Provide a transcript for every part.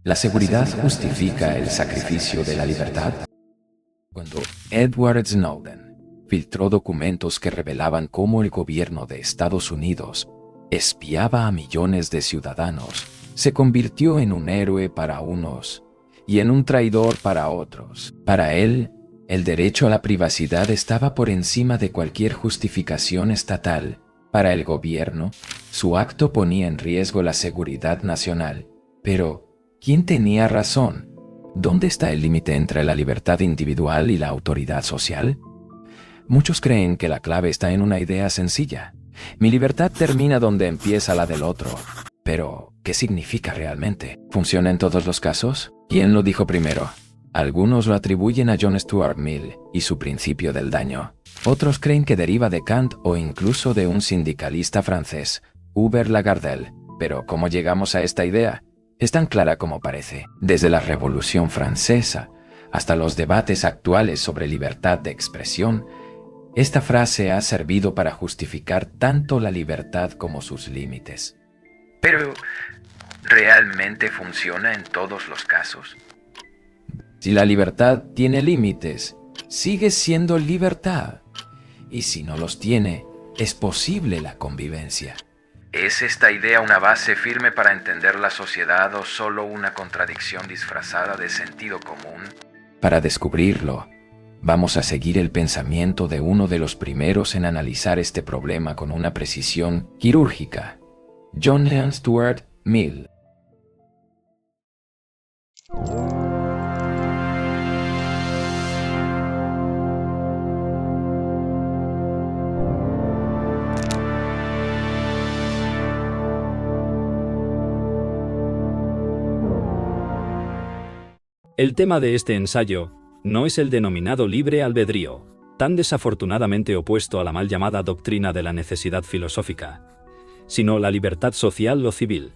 ¿La seguridad justifica el sacrificio de la libertad? Cuando Edward Snowden filtró documentos que revelaban cómo el gobierno de Estados Unidos espiaba a millones de ciudadanos, se convirtió en un héroe para unos y en un traidor para otros. Para él, el derecho a la privacidad estaba por encima de cualquier justificación estatal. Para el gobierno, su acto ponía en riesgo la seguridad nacional. Pero, ¿quién tenía razón? ¿Dónde está el límite entre la libertad individual y la autoridad social? Muchos creen que la clave está en una idea sencilla. Mi libertad termina donde empieza la del otro. Pero, ¿qué significa realmente? ¿Funciona en todos los casos? ¿Quién lo dijo primero? Algunos lo atribuyen a John Stuart Mill y su principio del daño. Otros creen que deriva de Kant o incluso de un sindicalista francés, Hubert Lagardelle. Pero, ¿cómo llegamos a esta idea? Es tan clara como parece. Desde la Revolución Francesa hasta los debates actuales sobre libertad de expresión, esta frase ha servido para justificar tanto la libertad como sus límites. Pero, ¿realmente funciona en todos los casos? Si la libertad tiene límites, sigue siendo libertad. Y si no los tiene, es posible la convivencia. ¿Es esta idea una base firme para entender la sociedad o solo una contradicción disfrazada de sentido común? Para descubrirlo, vamos a seguir el pensamiento de uno de los primeros en analizar este problema con una precisión quirúrgica, John Stuart Mill. El tema de este ensayo no es el denominado libre albedrío, tan desafortunadamente opuesto a la mal llamada doctrina de la necesidad filosófica, sino la libertad social o civil,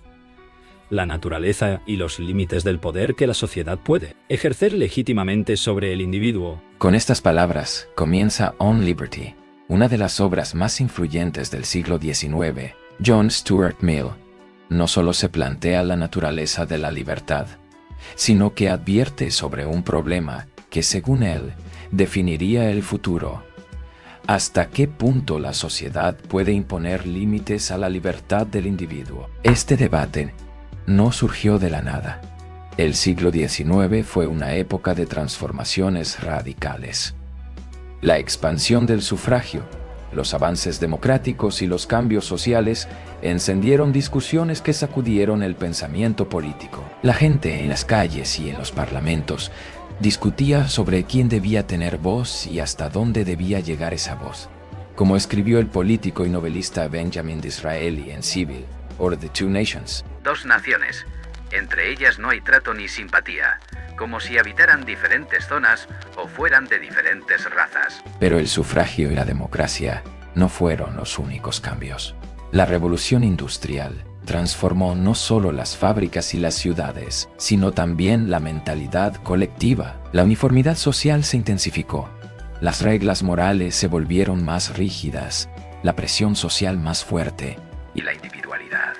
la naturaleza y los límites del poder que la sociedad puede ejercer legítimamente sobre el individuo. Con estas palabras comienza On Liberty, una de las obras más influyentes del siglo XIX. John Stuart Mill no solo se plantea la naturaleza de la libertad, sino que advierte sobre un problema que, según él, definiría el futuro. ¿Hasta qué punto la sociedad puede imponer límites a la libertad del individuo? Este debate no surgió de la nada. El siglo XIX fue una época de transformaciones radicales. La expansión del sufragio, los avances democráticos y los cambios sociales encendieron discusiones que sacudieron el pensamiento político. La gente en las calles y en los parlamentos discutía sobre quién debía tener voz y hasta dónde debía llegar esa voz. Como escribió el político y novelista Benjamin Disraeli en Civil, or The Two Nations. Dos naciones, entre ellas no hay trato ni simpatía, como si habitaran diferentes zonas o fueran de diferentes razas. Pero el sufragio y la democracia no fueron los únicos cambios. La revolución industrial transformó no solo las fábricas y las ciudades, sino también la mentalidad colectiva. La uniformidad social se intensificó. Las reglas morales se volvieron más rígidas, la presión social más fuerte y la individualidad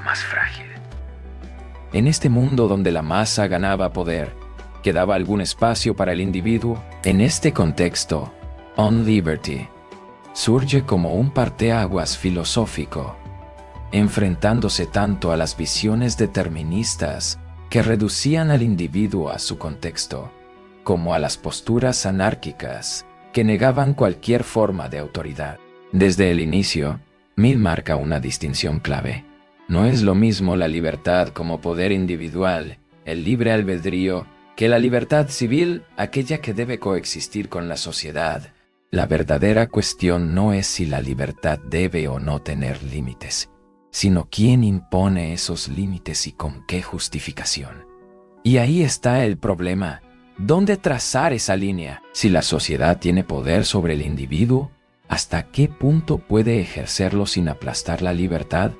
más frágil. En este mundo donde la masa ganaba poder, ¿quedaba algún espacio para el individuo? En este contexto, On Liberty surge como un parteaguas filosófico, enfrentándose tanto a las visiones deterministas que reducían al individuo a su contexto, como a las posturas anárquicas que negaban cualquier forma de autoridad. Desde el inicio, Mill marca una distinción clave. No es lo mismo la libertad como poder individual, el libre albedrío, que la libertad civil, aquella que debe coexistir con la sociedad. La verdadera cuestión no es si la libertad debe o no tener límites, sino quién impone esos límites y con qué justificación. Y ahí está el problema. ¿Dónde trazar esa línea? Si la sociedad tiene poder sobre el individuo, ¿hasta qué punto puede ejercerlo sin aplastar la libertad?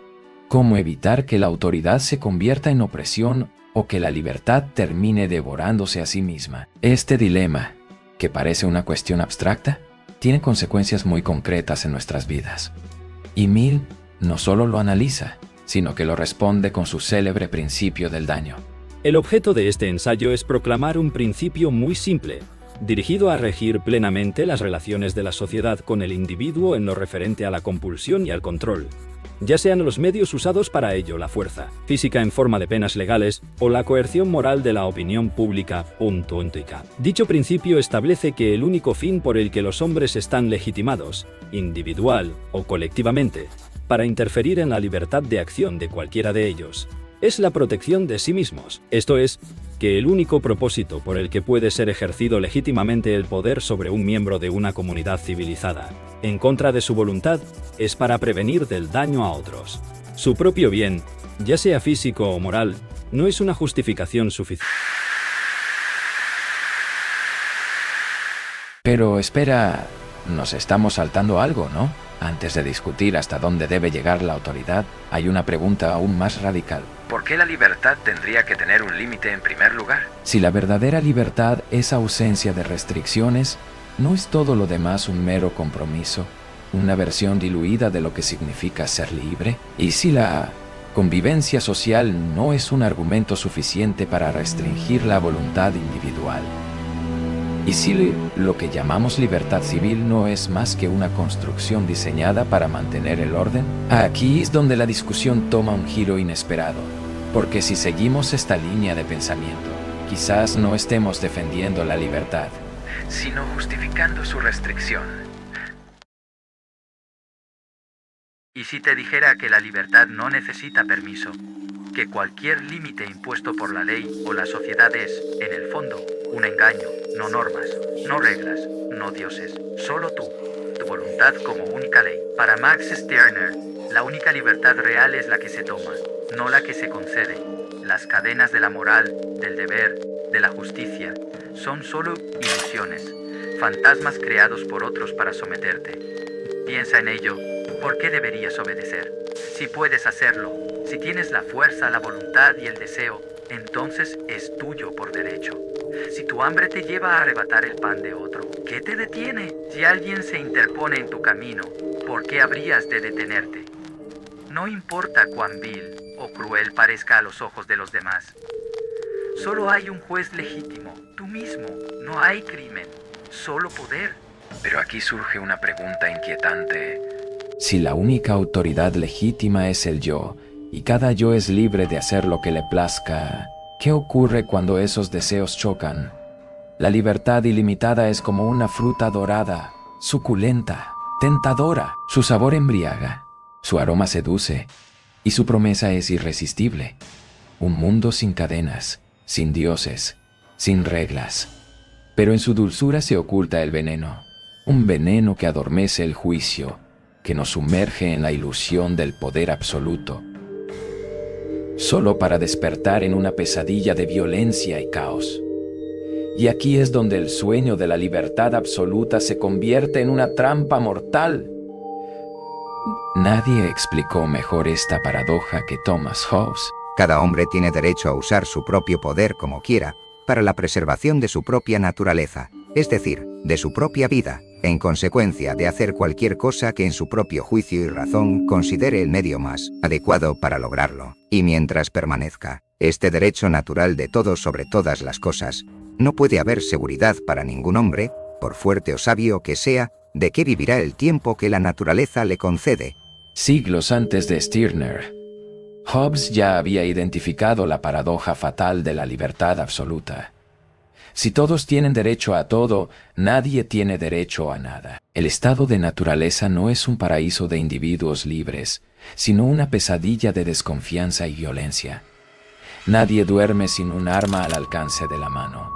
¿Cómo evitar que la autoridad se convierta en opresión o que la libertad termine devorándose a sí misma? Este dilema, que parece una cuestión abstracta, tiene consecuencias muy concretas en nuestras vidas. Y Mill no solo lo analiza, sino que lo responde con su célebre principio del daño. El objeto de este ensayo es proclamar un principio muy simple, dirigido a regir plenamente las relaciones de la sociedad con el individuo en lo referente a la compulsión y al control, ya sean los medios usados para ello, la fuerza física en forma de penas legales o la coerción moral de la opinión pública. Dicho principio establece que el único fin por el que los hombres están legitimados, individual o colectivamente, para interferir en la libertad de acción de cualquiera de ellos, es la protección de sí mismos. Esto es, que el único propósito por el que puede ser ejercido legítimamente el poder sobre un miembro de una comunidad civilizada, en contra de su voluntad, es para prevenir del daño a otros. Su propio bien, ya sea físico o moral, no es una justificación suficiente. Pero espera, nos estamos saltando algo, ¿no? Antes de discutir hasta dónde debe llegar la autoridad, hay una pregunta aún más radical. ¿Por qué la libertad tendría que tener un límite en primer lugar? Si la verdadera libertad es ausencia de restricciones, ¿no es todo lo demás un mero compromiso, una versión diluida de lo que significa ser libre? Y si la convivencia social no es un argumento suficiente para restringir la voluntad individual, y si lo que llamamos libertad civil no es más que una construcción diseñada para mantener el orden, aquí es donde la discusión toma un giro inesperado, porque si seguimos esta línea de pensamiento, quizás no estemos defendiendo la libertad, sino justificando su restricción. ¿Y si te dijera que la libertad no necesita permiso? Que cualquier límite impuesto por la ley o la sociedad es, en el fondo, un engaño, no normas, no reglas, no dioses, solo tú, tu voluntad como única ley. Para Max Stirner, la única libertad real es la que se toma, no la que se concede. Las cadenas de la moral, del deber, de la justicia, son solo ilusiones, fantasmas creados por otros para someterte. Piensa en ello, ¿por qué deberías obedecer? Si puedes hacerlo, si tienes la fuerza, la voluntad y el deseo, entonces es tuyo por derecho. Si tu hambre te lleva a arrebatar el pan de otro, ¿qué te detiene? Si alguien se interpone en tu camino, ¿por qué habrías de detenerte? No importa cuán vil o cruel parezca a los ojos de los demás. Solo hay un juez legítimo, tú mismo. No hay crimen, solo poder. Pero aquí surge una pregunta inquietante. Si la única autoridad legítima es el yo, y cada yo es libre de hacer lo que le plazca, ¿qué ocurre cuando esos deseos chocan? La libertad ilimitada es como una fruta dorada, suculenta, tentadora. Su sabor embriaga, su aroma seduce, y su promesa es irresistible. Un mundo sin cadenas, sin dioses, sin reglas. Pero en su dulzura se oculta el veneno, un veneno que adormece el juicio, que nos sumerge en la ilusión del poder absoluto, solo para despertar en una pesadilla de violencia y caos. Y aquí es donde el sueño de la libertad absoluta se convierte en una trampa mortal. Nadie explicó mejor esta paradoja que Thomas Hobbes. Cada hombre tiene derecho a usar su propio poder como quiera, para la preservación de su propia naturaleza, es decir, de su propia vida, en consecuencia de hacer cualquier cosa que en su propio juicio y razón considere el medio más adecuado para lograrlo. Y mientras permanezca este derecho natural de todos sobre todas las cosas, no puede haber seguridad para ningún hombre, por fuerte o sabio que sea, de que vivirá el tiempo que la naturaleza le concede. Siglos antes de Stirner, Hobbes ya había identificado la paradoja fatal de la libertad absoluta. Si todos tienen derecho a todo, nadie tiene derecho a nada. El estado de naturaleza no es un paraíso de individuos libres, sino una pesadilla de desconfianza y violencia. Nadie duerme sin un arma al alcance de la mano.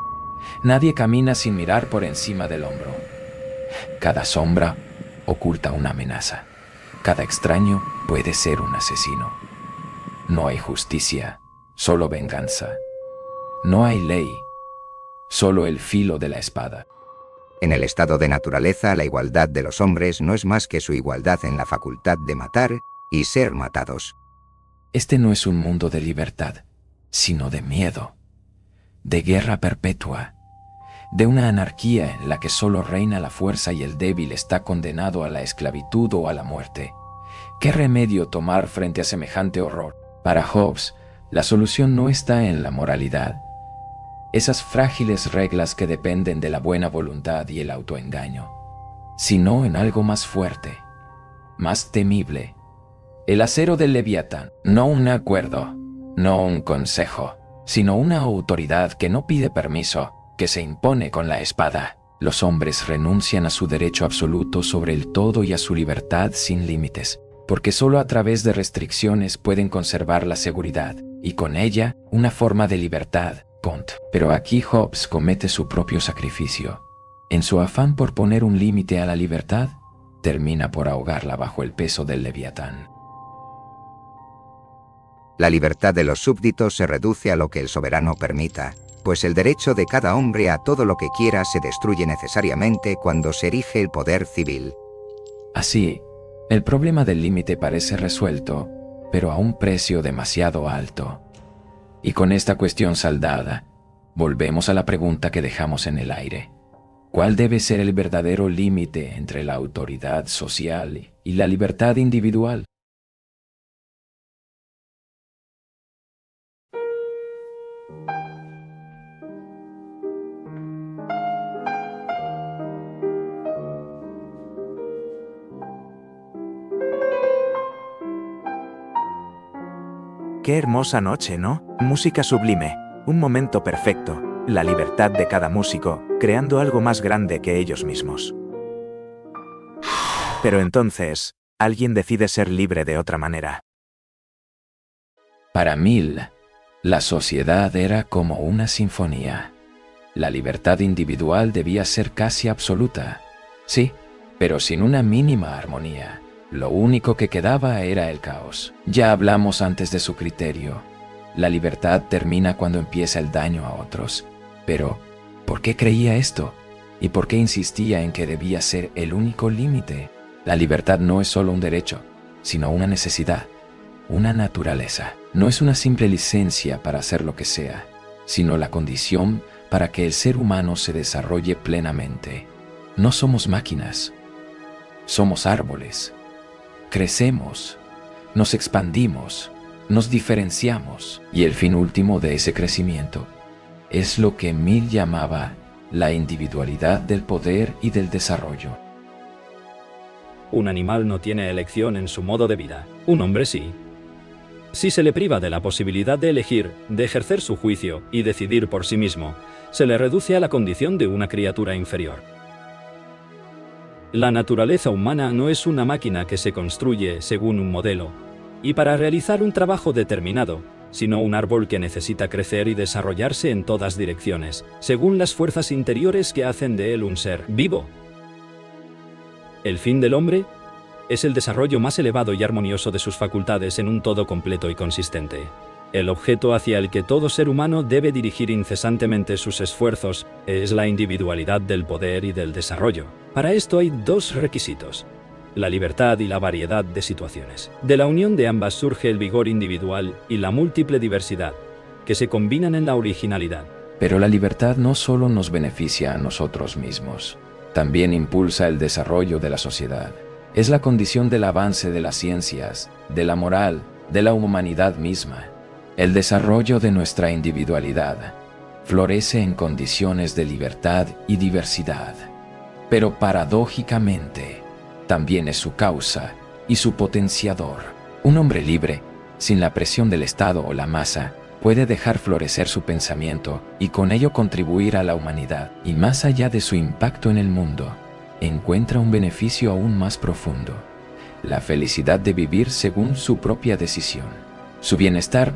Nadie camina sin mirar por encima del hombro. Cada sombra oculta una amenaza. Cada extraño puede ser un asesino. No hay justicia, solo venganza. No hay ley, solo el filo de la espada. En el estado de naturaleza, la igualdad de los hombres no es más que su igualdad en la facultad de matar y ser matados. Este no es un mundo de libertad, sino de miedo, de guerra perpetua, de una anarquía en la que solo reina la fuerza y el débil está condenado a la esclavitud o a la muerte. ¿Qué remedio tomar frente a semejante horror? Para Hobbes, La solución no está en la moralidad, esas frágiles reglas que dependen de la buena voluntad y el autoengaño, sino en algo más fuerte, más temible. El acero del Leviatán, no un acuerdo, no un consejo, sino una autoridad que no pide permiso, que se impone con la espada. Los hombres renuncian a su derecho absoluto sobre el todo y a su libertad sin límites, porque solo a través de restricciones pueden conservar la seguridad, y con ella una forma de libertad. Pero aquí Hobbes comete su propio sacrificio. En su afán por poner un límite a la libertad, termina por ahogarla bajo el peso del Leviatán. La libertad de los súbditos se reduce a lo que el soberano permita, pues el derecho de cada hombre a todo lo que quiera se destruye necesariamente cuando se erige el poder civil. Así, el problema del límite parece resuelto, pero a un precio demasiado alto. Y con esta cuestión saldada, volvemos a la pregunta que dejamos en el aire. ¿Cuál debe ser el verdadero límite entre la autoridad social y la libertad individual? Qué hermosa noche, ¿no? Música sublime, un momento perfecto, la libertad de cada músico, creando algo más grande que ellos mismos. Pero entonces, alguien decide ser libre de otra manera. Para Mill, la sociedad era como una sinfonía. La libertad individual debía ser casi absoluta, sí, pero sin una mínima armonía. Lo único que quedaba era el caos. Ya hablamos antes de su criterio. La libertad termina cuando empieza el daño a otros. Pero, ¿por qué creía esto? ¿Y por qué insistía en que debía ser el único límite? La libertad no es solo un derecho, sino una necesidad, una naturaleza. No es una simple licencia para hacer lo que sea, sino la condición para que el ser humano se desarrolle plenamente. No somos máquinas, somos árboles. Crecemos, nos expandimos, nos diferenciamos, y el fin último de ese crecimiento es lo que Mill llamaba la individualidad del poder y del desarrollo. Un animal no tiene elección en su modo de vida, un hombre sí. Si se le priva de la posibilidad de elegir, de ejercer su juicio y decidir por sí mismo, se le reduce a la condición de una criatura inferior. La naturaleza humana no es una máquina que se construye según un modelo, y para realizar un trabajo determinado, sino un árbol que necesita crecer y desarrollarse en todas direcciones, según las fuerzas interiores que hacen de él un ser vivo. El fin del hombre es el desarrollo más elevado y armonioso de sus facultades en un todo completo y consistente. El objeto hacia el que todo ser humano debe dirigir incesantemente sus esfuerzos es la individualidad del poder y del desarrollo. Para esto hay dos requisitos: la libertad y la variedad de situaciones. De la unión de ambas surge el vigor individual y la múltiple diversidad, que se combinan en la originalidad. Pero la libertad no solo nos beneficia a nosotros mismos, también impulsa el desarrollo de la sociedad. Es la condición del avance de las ciencias, de la moral, de la humanidad misma. El desarrollo de nuestra individualidad florece en condiciones de libertad y diversidad, pero paradójicamente también es su causa y su potenciador. Un hombre libre, sin la presión del Estado o la masa, puede dejar florecer su pensamiento y con ello contribuir a la humanidad, y más allá de su impacto en el mundo, encuentra un beneficio aún más profundo: la felicidad de vivir según su propia decisión. Su bienestar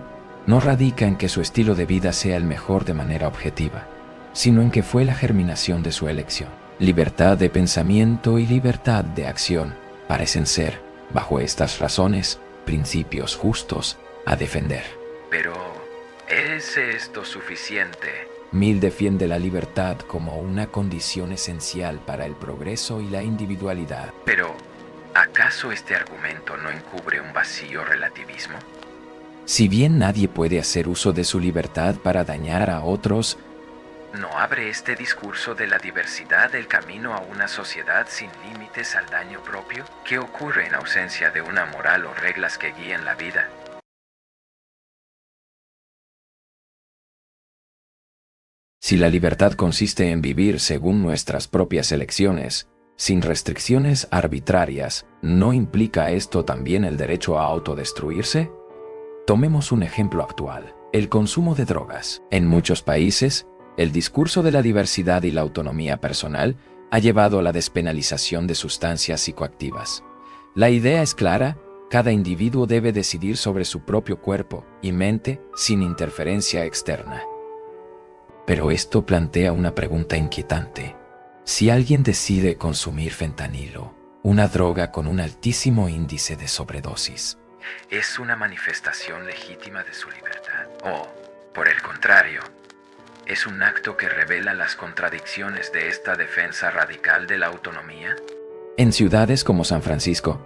no radica en que su estilo de vida sea el mejor de manera objetiva, sino en que fue la germinación de su elección. Libertad de pensamiento y libertad de acción parecen ser, bajo estas razones, principios justos a defender. Pero, ¿es esto suficiente? Mill defiende la libertad como una condición esencial para el progreso y la individualidad. Pero, ¿acaso este argumento no encubre un vacío relativismo? Si bien nadie puede hacer uso de su libertad para dañar a otros, ¿no abre este discurso de la diversidad el camino a una sociedad sin límites al daño propio? ¿Qué ocurre en ausencia de una moral o reglas que guíen la vida? Si la libertad consiste en vivir según nuestras propias elecciones, sin restricciones arbitrarias, ¿no implica esto también el derecho a autodestruirse? Tomemos un ejemplo actual, el consumo de drogas. En muchos países, el discurso de la diversidad y la autonomía personal ha llevado a la despenalización de sustancias psicoactivas. La idea es clara: cada individuo debe decidir sobre su propio cuerpo y mente sin interferencia externa. Pero esto plantea una pregunta inquietante. Si alguien decide consumir fentanilo, una droga con un altísimo índice de sobredosis, ¿es una manifestación legítima de su libertad? O, por el contrario, ¿es un acto que revela las contradicciones de esta defensa radical de la autonomía? En ciudades como San Francisco,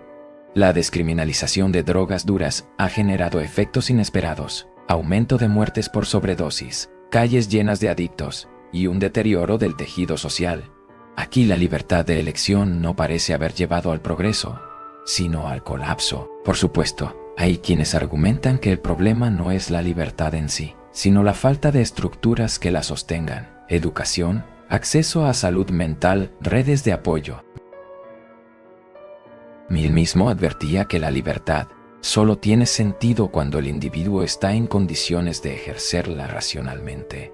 la descriminalización de drogas duras ha generado efectos inesperados: aumento de muertes por sobredosis, calles llenas de adictos y un deterioro del tejido social. Aquí la libertad de elección no parece haber llevado al progreso, sino al colapso. Por supuesto, hay quienes argumentan que el problema no es la libertad en sí, sino la falta de estructuras que la sostengan: educación, acceso a salud mental, redes de apoyo. Mill mismo advertía que la libertad solo tiene sentido cuando el individuo está en condiciones de ejercerla racionalmente.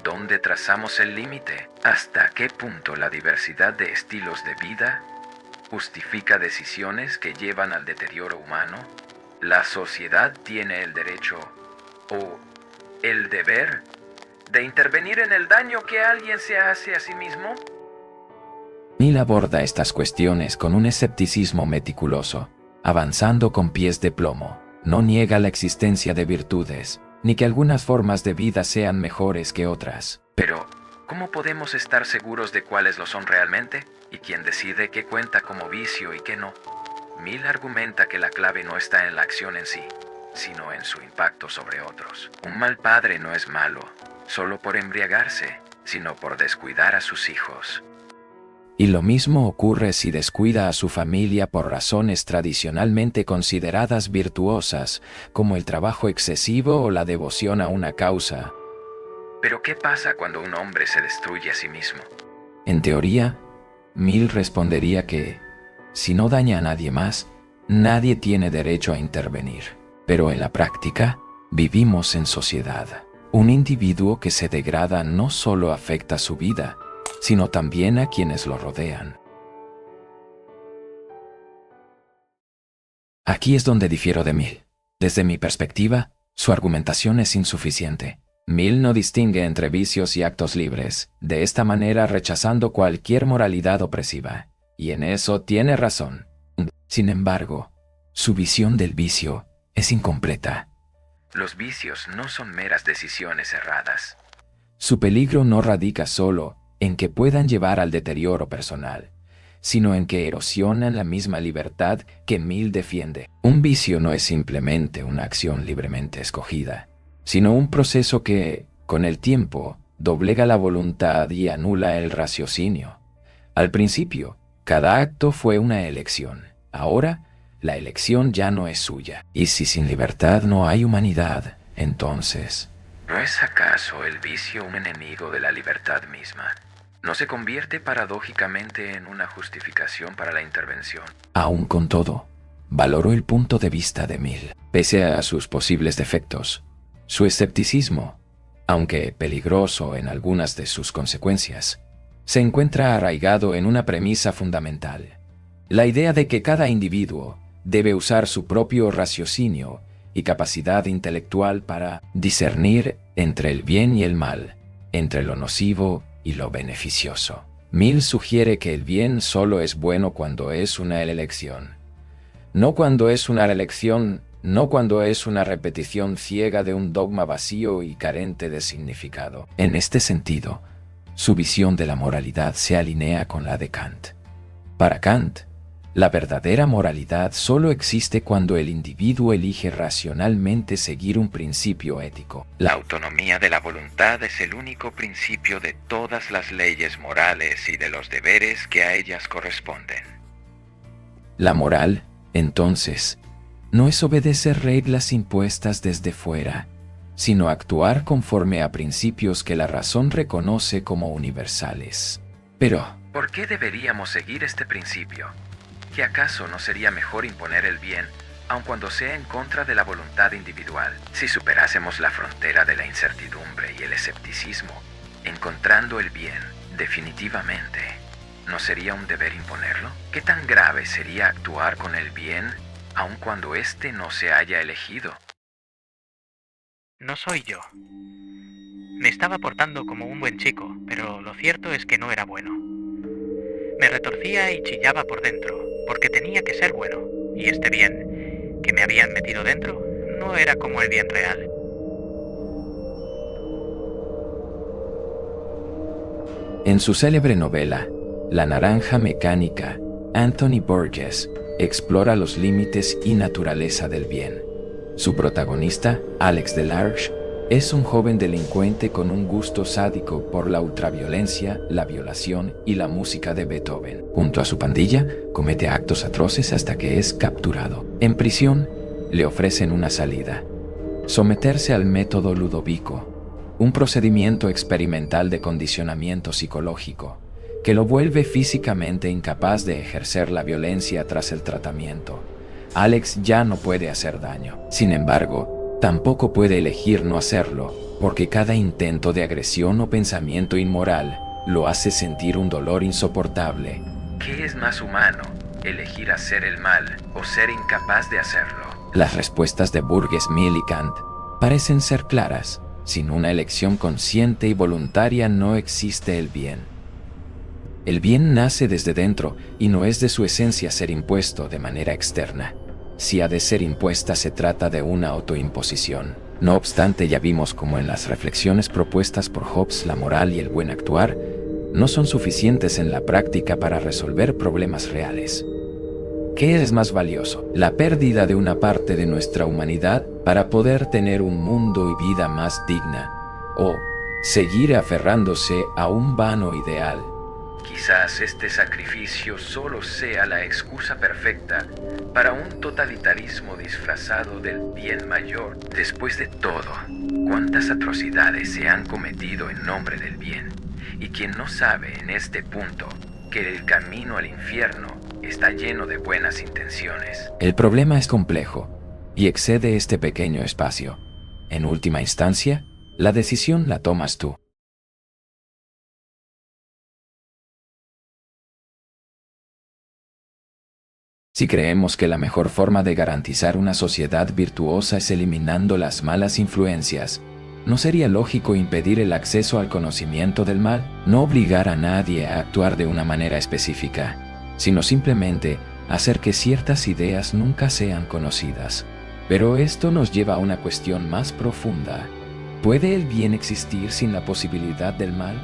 ¿Dónde trazamos el límite? ¿Hasta qué punto la diversidad de estilos de vida justifica decisiones que llevan al deterioro humano? ¿La sociedad tiene el derecho o el deber de intervenir en el daño que alguien se hace a sí mismo? Mill aborda estas cuestiones con un escepticismo meticuloso, avanzando con pies de plomo. No niega la existencia de virtudes, ni que algunas formas de vida sean mejores que otras. Pero, ¿cómo podemos estar seguros de cuáles lo son realmente? ¿Y quién decide qué cuenta como vicio y qué no? Mill argumenta que la clave no está en la acción en sí, sino en su impacto sobre otros. Un mal padre no es malo solo por embriagarse, sino por descuidar a sus hijos. Y lo mismo ocurre si descuida a su familia por razones tradicionalmente consideradas virtuosas, como el trabajo excesivo o la devoción a una causa. Pero ¿qué pasa cuando un hombre se destruye a sí mismo? En teoría, Mill respondería que, si no daña a nadie más, nadie tiene derecho a intervenir. Pero en la práctica, vivimos en sociedad. Un individuo que se degrada no solo afecta su vida, sino también a quienes lo rodean. Aquí es donde difiero de Mill. Desde mi perspectiva, su argumentación es insuficiente. Mill no distingue entre vicios y actos libres, de esta manera rechazando cualquier moralidad opresiva. Y en eso tiene razón. Sin embargo, su visión del vicio es incompleta. Los vicios no son meras decisiones erradas. Su peligro no radica solo en que puedan llevar al deterioro personal, sino en que erosionan la misma libertad que Mill defiende. Un vicio no es simplemente una acción libremente escogida, sino un proceso que, con el tiempo, doblega la voluntad y anula el raciocinio. Al principio, cada acto fue una elección. Ahora, la elección ya no es suya. Y si sin libertad no hay humanidad, entonces, ¿no es acaso el vicio un enemigo de la libertad misma? ¿No se convierte paradójicamente en una justificación para la intervención? Aún con todo, valoro el punto de vista de Mill. Pese a sus posibles defectos, su escepticismo, aunque peligroso en algunas de sus consecuencias, se encuentra arraigado en una premisa fundamental: la idea de que cada individuo debe usar su propio raciocinio y capacidad intelectual para discernir entre el bien y el mal, entre lo nocivo y lo beneficioso. Mill sugiere que el bien solo es bueno cuando es una elección. No cuando es una elección, no cuando es una repetición ciega de un dogma vacío y carente de significado. En este sentido, su visión de la moralidad se alinea con la de Kant. Para Kant, la verdadera moralidad solo existe cuando el individuo elige racionalmente seguir un principio ético. La autonomía de la voluntad es el único principio de todas las leyes morales y de los deberes que a ellas corresponden. La moral, entonces, no es obedecer reglas impuestas desde fuera, sino actuar conforme a principios que la razón reconoce como universales. Pero, ¿por qué deberíamos seguir este principio? ¿Que acaso no sería mejor imponer el bien, aun cuando sea en contra de la voluntad individual? Si superásemos la frontera de la incertidumbre y el escepticismo, encontrando el bien definitivamente, ¿no sería un deber imponerlo? ¿Qué tan grave sería actuar con el bien, aun cuando éste no se haya elegido? No soy yo. Me estaba portando como un buen chico, pero lo cierto es que no era bueno. Me retorcía y chillaba por dentro, porque tenía que ser bueno, y este bien que me habían metido dentro no era como el bien real. En su célebre novela, La naranja mecánica, Anthony Burgess explora los límites y naturaleza del bien. Su protagonista, Alex Delarge, es un joven delincuente con un gusto sádico por la ultraviolencia, la violación y la música de Beethoven. Junto a su pandilla, comete actos atroces hasta que es capturado. En prisión, le ofrecen una salida: someterse al método Ludovico, un procedimiento experimental de condicionamiento psicológico que lo vuelve físicamente incapaz de ejercer la violencia tras el tratamiento. Alex ya no puede hacer daño. Sin embargo, tampoco puede elegir no hacerlo, porque cada intento de agresión o pensamiento inmoral lo hace sentir un dolor insoportable. ¿Qué es más humano, elegir hacer el mal o ser incapaz de hacerlo? Las respuestas de Burgess, Mill y Kant parecen ser claras. Sin una elección consciente y voluntaria no existe el bien. El bien nace desde dentro y no es de su esencia ser impuesto de manera externa. Si ha de ser impuesta, se trata de una autoimposición. No obstante, ya vimos cómo en las reflexiones propuestas por Hobbes la moral y el buen actuar no son suficientes en la práctica para resolver problemas reales. ¿Qué es más valioso? ¿La pérdida de una parte de nuestra humanidad para poder tener un mundo y vida más digna? ¿O seguir aferrándose a un vano ideal? Quizás este sacrificio solo sea la excusa perfecta para un totalitarismo disfrazado del bien mayor. Después de todo, ¿cuántas atrocidades se han cometido en nombre del bien? Y quien no sabe en este punto que el camino al infierno está lleno de buenas intenciones. El problema es complejo y excede este pequeño espacio. En última instancia, la decisión la tomas tú. Si creemos que la mejor forma de garantizar una sociedad virtuosa es eliminando las malas influencias, ¿no sería lógico impedir el acceso al conocimiento del mal? No obligar a nadie a actuar de una manera específica, sino simplemente hacer que ciertas ideas nunca sean conocidas. Pero esto nos lleva a una cuestión más profunda. ¿Puede el bien existir sin la posibilidad del mal?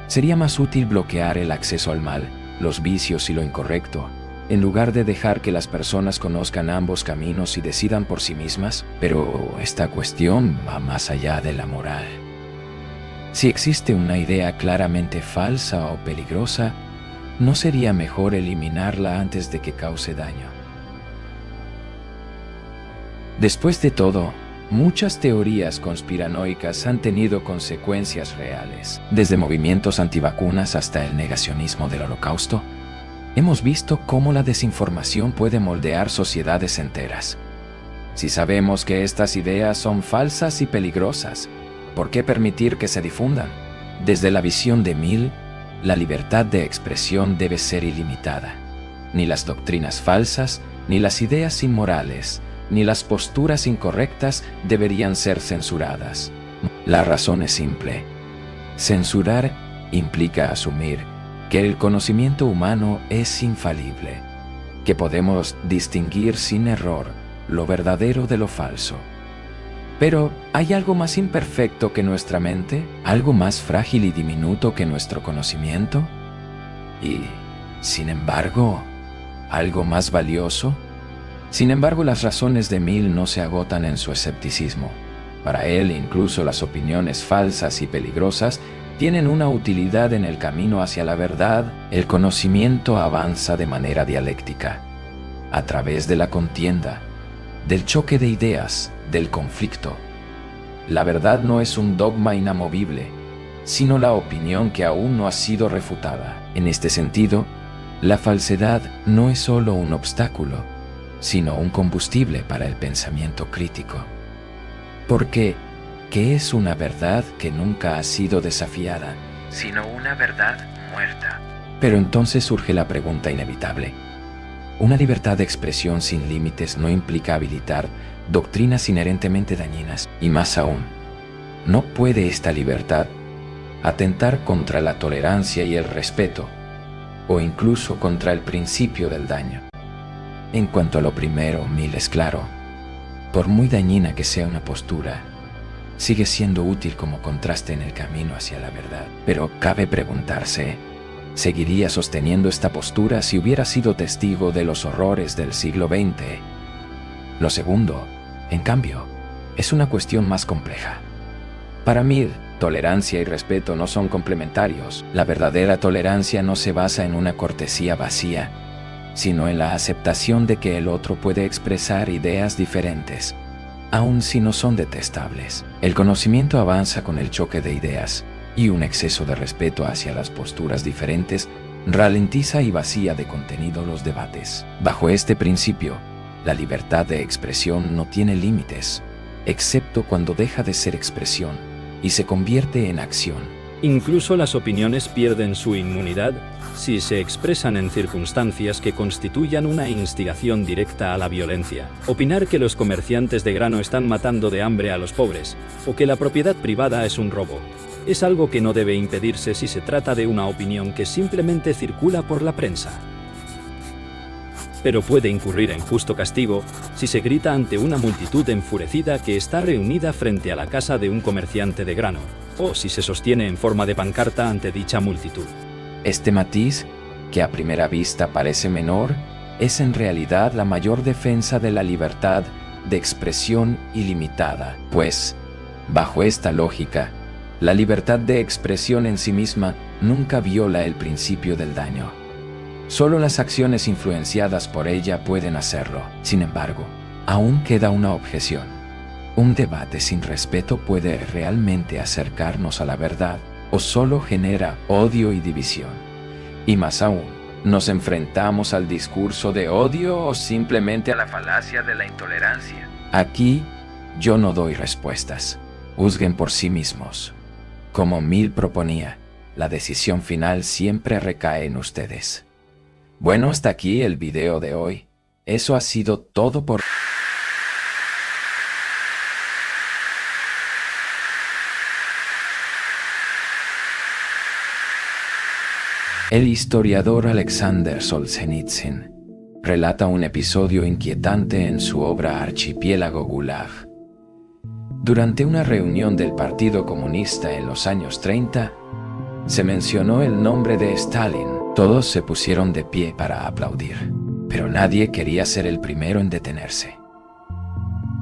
¿Sería más útil bloquear el acceso al mal, los vicios y lo incorrecto, en lugar de dejar que las personas conozcan ambos caminos y decidan por sí mismas? Pero esta cuestión va más allá de la moral. Si existe una idea claramente falsa o peligrosa, ¿no sería mejor eliminarla antes de que cause daño? Después de todo, muchas teorías conspiranoicas han tenido consecuencias reales. Desde movimientos antivacunas hasta el negacionismo del Holocausto, hemos visto cómo la desinformación puede moldear sociedades enteras. Si sabemos que estas ideas son falsas y peligrosas, ¿por qué permitir que se difundan? Desde la visión de Mill, la libertad de expresión debe ser ilimitada. Ni las doctrinas falsas, ni las ideas inmorales, ni las posturas incorrectas deberían ser censuradas. La razón es simple. Censurar implica asumir que el conocimiento humano es infalible, que podemos distinguir sin error lo verdadero de lo falso. Pero, ¿hay algo más imperfecto que nuestra mente? ¿Algo más frágil y diminuto que nuestro conocimiento? Y, sin embargo, ¿algo más valioso? Sin embargo, las razones de Mill no se agotan en su escepticismo. Para él, incluso las opiniones falsas y peligrosas tienen una utilidad en el camino hacia la verdad. El conocimiento avanza de manera dialéctica, a través de la contienda, del choque de ideas, del conflicto. La verdad no es un dogma inamovible, sino la opinión que aún no ha sido refutada. En este sentido, la falsedad no es solo un obstáculo, sino un combustible para el pensamiento crítico. Porque, ¿qué es una verdad que nunca ha sido desafiada, sino una verdad muerta? Pero entonces surge la pregunta inevitable. Una libertad de expresión sin límites no implica habilitar doctrinas inherentemente dañinas, y más aún, ¿no puede esta libertad atentar contra la tolerancia y el respeto, o incluso contra el principio del daño? En cuanto a lo primero, Mill es claro. Por muy dañina que sea una postura, sigue siendo útil como contraste en el camino hacia la verdad. Pero cabe preguntarse, ¿seguiría sosteniendo esta postura si hubiera sido testigo de los horrores del siglo XX? Lo segundo, en cambio, es una cuestión más compleja. Para Mill, tolerancia y respeto no son complementarios. La verdadera tolerancia no se basa en una cortesía vacía, sino en la aceptación de que el otro puede expresar ideas diferentes, aun si no son detestables. El conocimiento avanza con el choque de ideas, y un exceso de respeto hacia las posturas diferentes ralentiza y vacía de contenido los debates. Bajo este principio, la libertad de expresión no tiene límites, excepto cuando deja de ser expresión y se convierte en acción. Incluso las opiniones pierden su inmunidad si se expresan en circunstancias que constituyan una instigación directa a la violencia. Opinar que los comerciantes de grano están matando de hambre a los pobres, o que la propiedad privada es un robo, es algo que no debe impedirse si se trata de una opinión que simplemente circula por la prensa. Pero puede incurrir en justo castigo si se grita ante una multitud enfurecida que está reunida frente a la casa de un comerciante de grano, o si se sostiene en forma de pancarta ante dicha multitud. Este matiz, que a primera vista parece menor, es en realidad la mayor defensa de la libertad de expresión ilimitada, pues, bajo esta lógica, la libertad de expresión en sí misma nunca viola el principio del daño. Solo las acciones influenciadas por ella pueden hacerlo. Sin embargo, aún queda una objeción. ¿Un debate sin respeto puede realmente acercarnos a la verdad o solo genera odio y división? Y más aún, ¿nos enfrentamos al discurso de odio o simplemente a la falacia de la intolerancia? Aquí, yo no doy respuestas. Juzguen por sí mismos. Como Mill proponía, la decisión final siempre recae en ustedes. Bueno, hasta aquí el video de hoy. Eso ha sido todo por... El historiador Alexander Solzhenitsyn relata un episodio inquietante en su obra Archipiélago Gulag. Durante una reunión del Partido Comunista en los años 30, se mencionó el nombre de Stalin. Todos se pusieron de pie para aplaudir, pero nadie quería ser el primero en detenerse.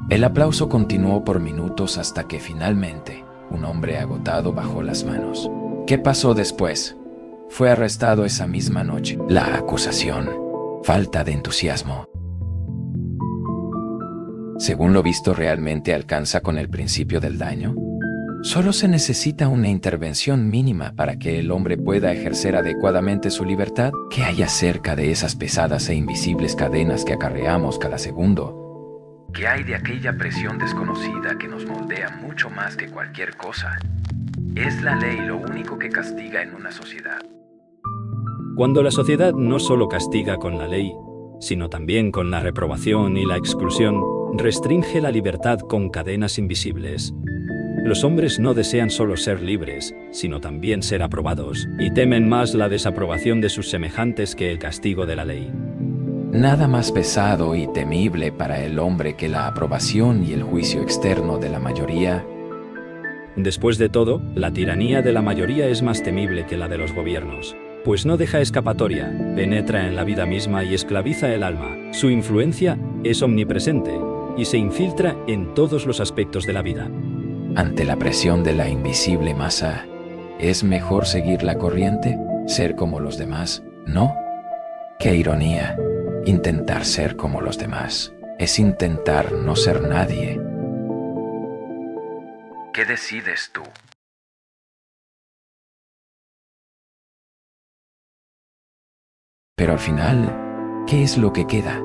El aplauso continuó por minutos hasta que finalmente un hombre agotado bajó las manos. ¿Qué pasó después? Fue arrestado esa misma noche. La acusación: falta de entusiasmo. Según lo visto, ¿realmente alcanza con el principio del daño? Solo se necesita una intervención mínima para que el hombre pueda ejercer adecuadamente su libertad. ¿Qué hay acerca de esas pesadas e invisibles cadenas que acarreamos cada segundo? ¿Qué hay de aquella presión desconocida que nos moldea mucho más que cualquier cosa? ¿Es la ley lo único que castiga en una sociedad? Cuando la sociedad no solo castiga con la ley, sino también con la reprobación y la exclusión, restringe la libertad con cadenas invisibles. Los hombres no desean solo ser libres, sino también ser aprobados, y temen más la desaprobación de sus semejantes que el castigo de la ley. Nada más pesado y temible para el hombre que la aprobación y el juicio externo de la mayoría. Después de todo, la tiranía de la mayoría es más temible que la de los gobiernos, pues no deja escapatoria, penetra en la vida misma y esclaviza el alma. Su influencia es omnipresente y se infiltra en todos los aspectos de la vida. Ante la presión de la invisible masa, ¿es mejor seguir la corriente? ¿Ser como los demás? ¿No? ¡Qué ironía! Intentar ser como los demás es intentar no ser nadie. ¿Qué decides tú? Pero al final, ¿qué es lo que queda?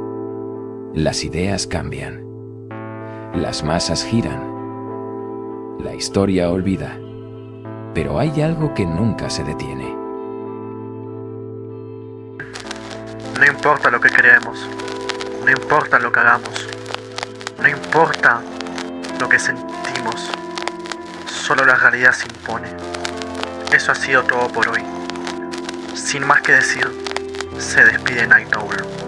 Las ideas cambian. Las masas giran. La historia olvida. Pero hay algo que nunca se detiene. No importa lo que creemos, no importa lo que hagamos, no importa lo que sentimos, solo la realidad se impone. Eso ha sido todo por hoy. Sin más que decir, se despide Night Owl.